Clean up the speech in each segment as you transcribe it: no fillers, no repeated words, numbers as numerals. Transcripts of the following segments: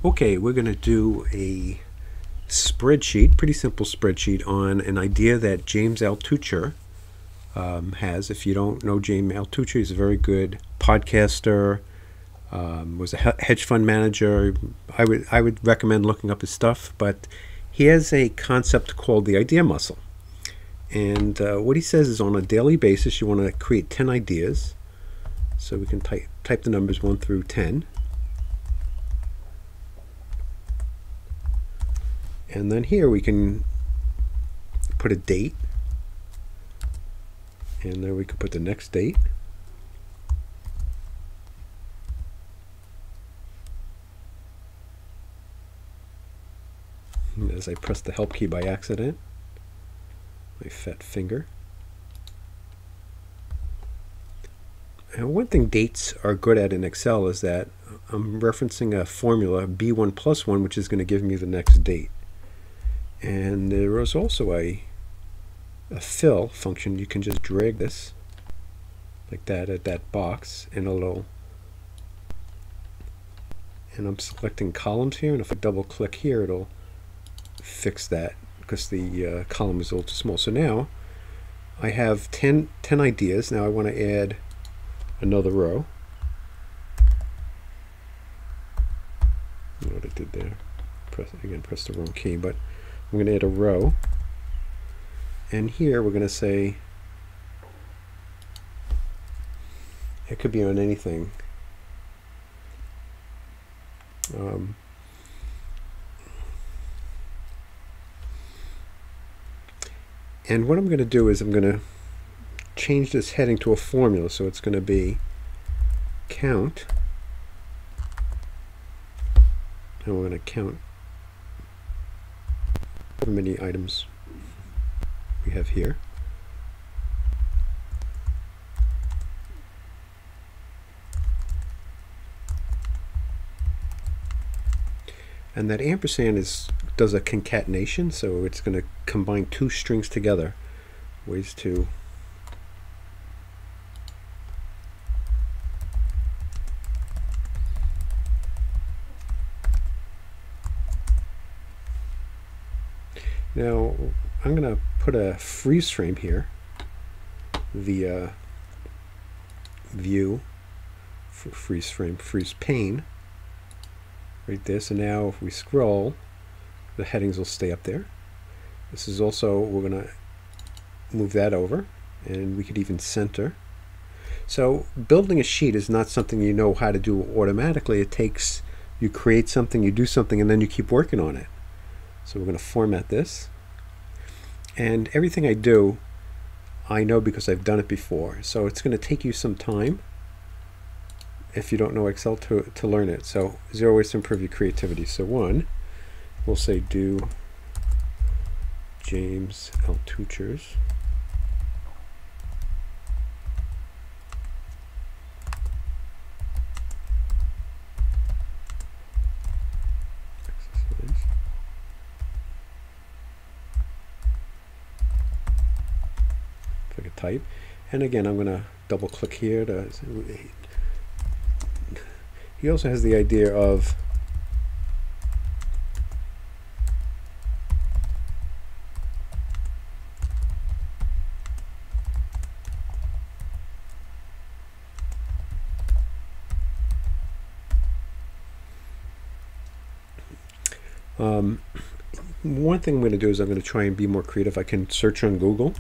Okay, we're going to do a spreadsheet, pretty simple spreadsheet, on an idea that James Altucher has. If you don't know James Altucher, he's a very good podcaster, was a hedge fund manager. I would recommend looking up his stuff, but he has a concept called the idea muscle. And what he says is on a daily basis, you want to create 10 ideas. So we can type the numbers 1 through 10. And then here we can put a date. And there we can put the next date. And as I press the help key by accident, my fat finger. And one thing dates are good at in Excel is that I'm referencing a formula, B1 plus 1, which is going to give me the next date. And there is also a fill function. You can just drag this like that at that box, and I'm selecting columns here, and if I double click here, it'll fix that because the column is a little too small. So now I have 10 ideas. Now I want to add another row. I don't know what I did there. Press the wrong key, but I'm going to add a row. And here we're going to say it could be on anything. And what I'm going to do is I'm going to change this heading to a formula, so it's going to be count, and we're going to count how many items we have here. And that ampersand does a concatenation, so it's going to combine two strings together. Ways to now I'm going to put a freeze frame here, the view for freeze frame, freeze pane right there. So now if we scroll, the headings will stay up there. This is also, we're going to move that over, and we could even center. So building a sheet is not something you know how to do automatically. It takes, you create something, you do something, and then you keep working on it. So we're going to format this. And everything I do, I know because I've done it before. So it's going to take you some time if you don't know Excel to learn it. So 0 ways to improve your creativity. So 1, we'll say do James Altucher's exercise. If I could type. And again, I'm going to double click here to. He also has the idea of one thing I'm going to do is I'm going to try and be more creative. I can search on Google.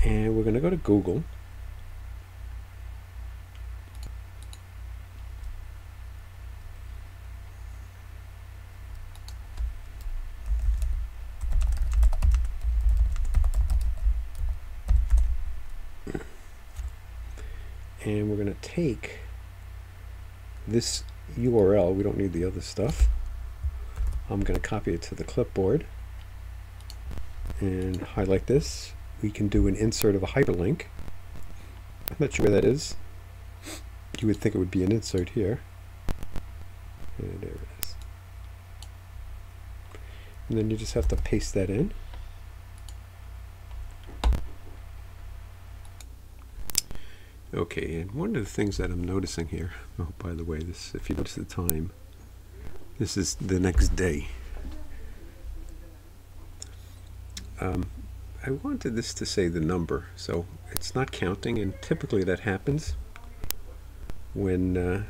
And we're going to go to Google. And we're going to take this URL. We don't need the other stuff. I'm going to copy it to the clipboard and highlight this. We can do an insert of a hyperlink. I'm not sure where that is. You would think it would be an insert here. And there it is. and then you just have to paste that in. Okay, and one of the things that I'm noticing here, oh, by the way, this, if you notice the time, this is the next day. I wanted this to say the number, so it's not counting, and typically that happens when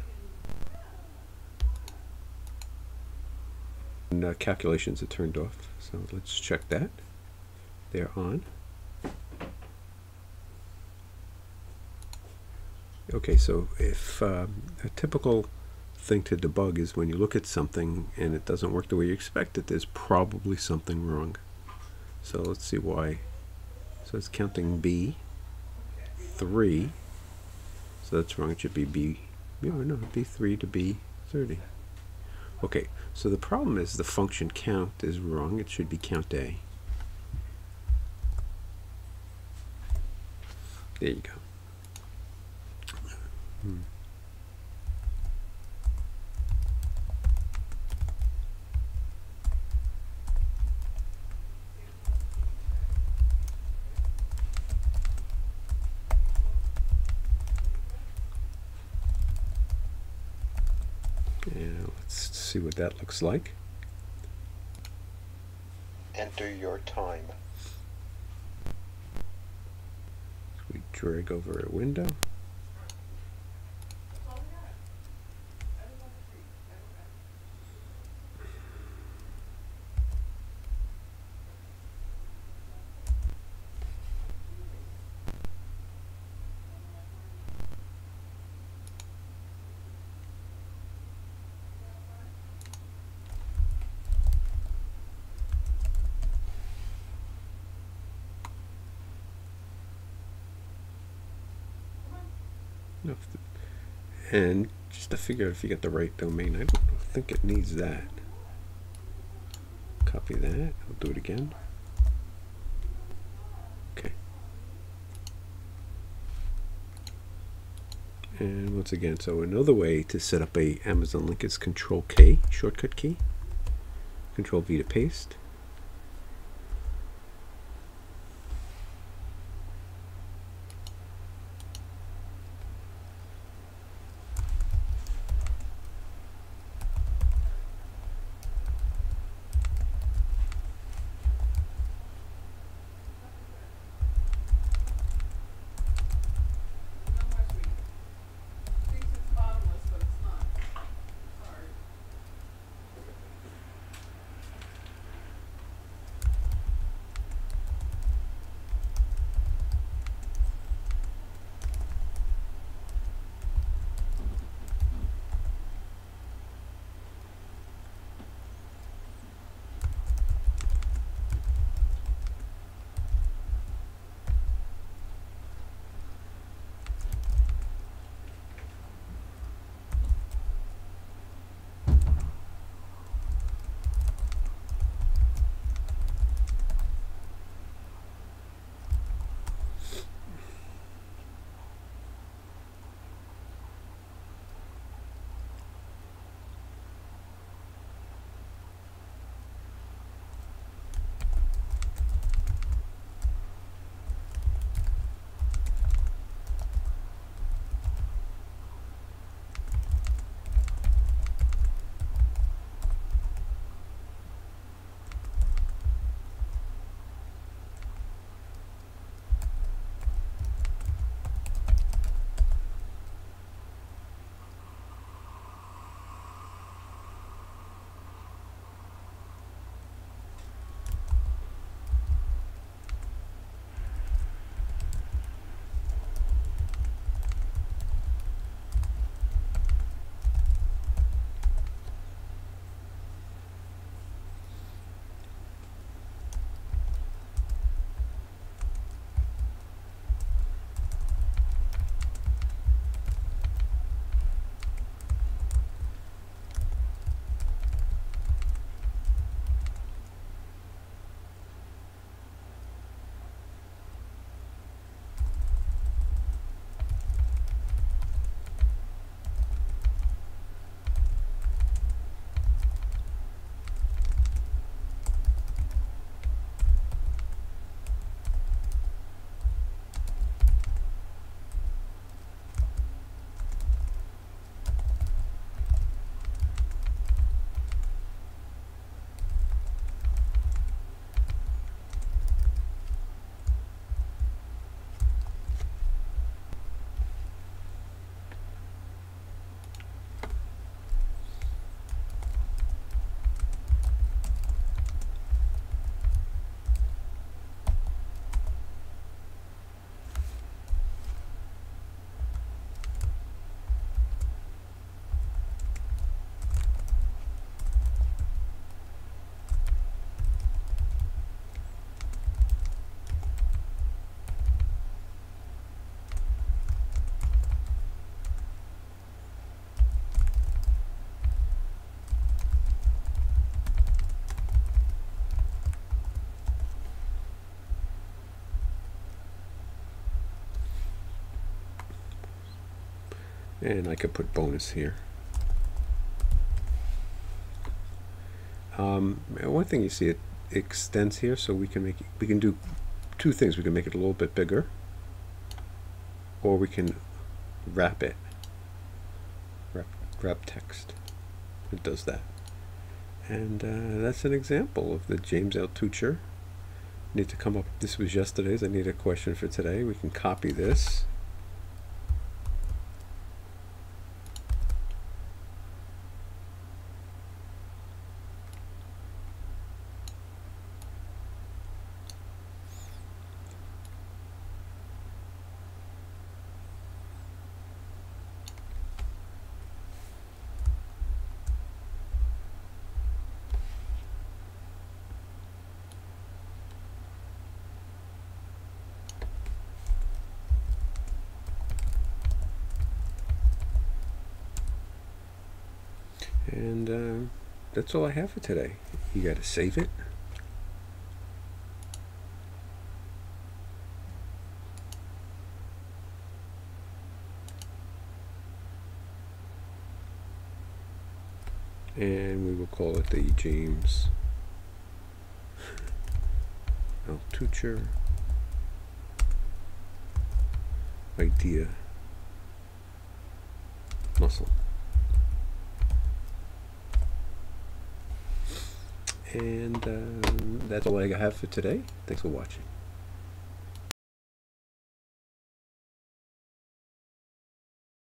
calculations are turned off. So let's check that. They're on. Okay, so if a typical thing to debug is when you look at something and it doesn't work the way you expect it, there's probably something wrong. So let's see why. So it's counting B3. So that's wrong. It should be B. No, B3 to B30. Okay, so the problem is the function count is wrong. It should be count A. There you go. And let's see what that looks like. Enter your time. We drag over a window. And just to figure out if you get the right domain, I don't think it needs that. Copy that. I'll do it again. Okay. And once again, so another way to set up a Amazon link is Control K, shortcut key. Control V to paste. And I could put bonus here. One thing you see, it extends here, so we can do two things. We can make it a little bit bigger, or we can wrap it. Wrap text. It does that. And that's an example of the James Altucher. Need to come up. This was yesterday's. I need a question for today. We can copy this. And that's all I have for today. You got to save it. And we will call it the James Altucher idea muscle. And that's all I have for today. Thanks for watching.